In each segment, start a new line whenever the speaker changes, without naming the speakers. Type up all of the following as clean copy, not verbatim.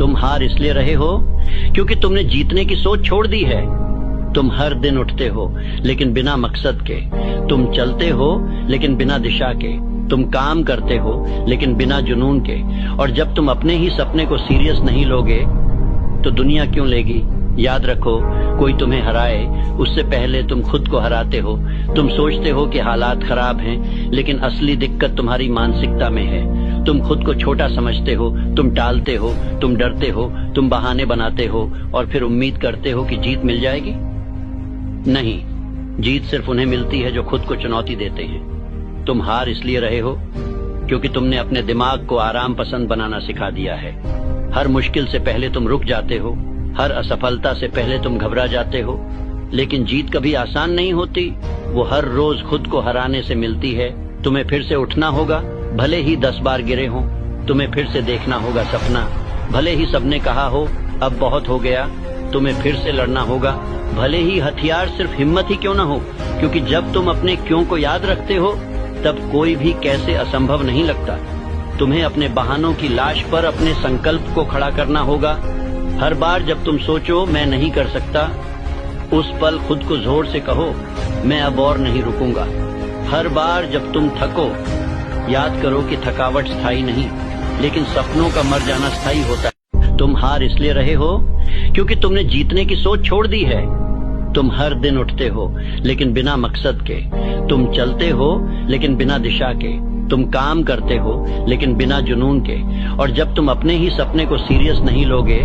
तुम हार इसलिए रहे हो क्योंकि तुमने जीतने की सोच छोड़ दी है। तुम हर दिन उठते हो लेकिन बिना मकसद के, तुम चलते हो लेकिन बिना दिशा के, तुम काम करते हो लेकिन बिना जुनून के। और जब तुम अपने ही सपने को सीरियस नहीं लोगे तो दुनिया क्यों लेगी। याद रखो, कोई तुम्हें हराए उससे पहले तुम खुद को हराते हो। तुम सोचते हो कि हालात खराब हैं, लेकिन असली दिक्कत तुम्हारी मानसिकता में है। तुम खुद को छोटा समझते हो, तुम टालते हो, तुम डरते हो, तुम बहाने बनाते हो और फिर उम्मीद करते हो कि जीत मिल जाएगी। नहीं, जीत सिर्फ उन्हें मिलती है जो खुद को चुनौती देते हैं। तुम हार इसलिए रहे हो क्योंकि तुमने अपने दिमाग को आराम पसंद बनाना सिखा दिया है। हर मुश्किल से पहले तुम रुक जाते हो, हर असफलता से पहले तुम घबरा जाते हो। लेकिन जीत कभी आसान नहीं होती, वो हर रोज खुद को हराने से मिलती है। तुम्हें फिर से उठना होगा, भले ही 10 बार गिरे हों। तुम्हें फिर से देखना होगा सपना, भले ही सबने कहा हो अब बहुत हो गया। तुम्हें फिर से लड़ना होगा, भले ही हथियार सिर्फ हिम्मत ही क्यों न हो। क्योंकि जब तुम अपने क्यों को याद रखते हो तब कोई भी कैसे असंभव नहीं लगता। तुम्हें अपने बहानों की लाश पर अपने संकल्प को खड़ा करना होगा। हर बार जब तुम सोचो मैं नहीं कर सकता, उस पल खुद को जोर से कहो मैं अब और नहीं रुकूंगा। हर बार जब तुम थको, याद करो कि थकावट स्थायी नहीं, लेकिन सपनों का मर जाना स्थायी होता है। तुम हार इसलिए रहे हो क्योंकि तुमने जीतने की सोच छोड़ दी है। तुम हर दिन उठते हो लेकिन बिना मकसद के, तुम चलते हो लेकिन बिना दिशा के, तुम काम करते हो लेकिन बिना जुनून के। और जब तुम अपने ही सपने को सीरियस नहीं लोगे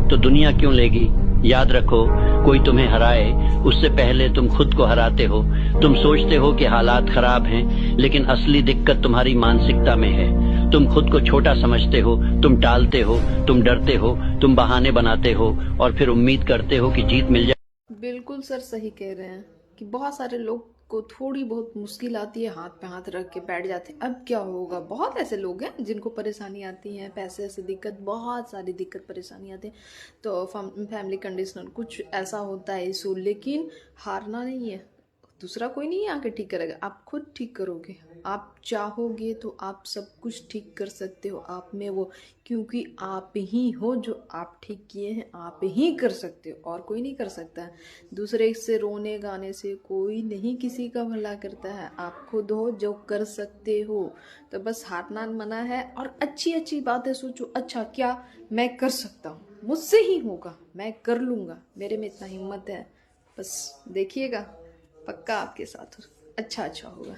तो दुनिया क्यों लेगी। याद रखो, कोई तुम्हें हराए उससे पहले तुम खुद को हराते हो। तुम सोचते हो कि हालात खराब हैं, लेकिन असली दिक्कत तुम्हारी मानसिकता में है। तुम खुद को छोटा समझते हो, तुम टालते हो, तुम डरते हो, तुम बहाने बनाते हो और फिर उम्मीद करते हो कि जीत मिल जाए।
बिल्कुल सर, सही कह रहे हैं कि बहुत सारे लोग को थोड़ी बहुत मुश्किल आती है, हाथ पे हाथ रख के बैठ जाते हैं अब क्या होगा। बहुत ऐसे लोग हैं जिनको परेशानी आती है, पैसे से दिक्कत, बहुत सारी दिक्कत परेशानी आती है, तो फैमिली कंडीशनर कुछ ऐसा होता है इशू। लेकिन हारना नहीं है, दूसरा कोई नहीं आके ठीक करेगा, आप खुद ठीक करोगे। आप चाहोगे तो आप सब कुछ ठीक कर सकते हो। आप में वो, क्योंकि आप ही हो जो आप ठीक किए हैं, आप ही कर सकते हो और कोई नहीं कर सकता है। दूसरे से रोने गाने से कोई नहीं किसी का भला करता है। आप खुद हो जो कर सकते हो, तो बस हारना मना है। और अच्छी अच्छी बातें सोचो, अच्छा क्या मैं कर सकता हूँ, मुझसे ही होगा, मैं कर लूँगा, मेरे में इतना हिम्मत है। बस देखिएगा, पक्का आपके साथ अच्छा होगा।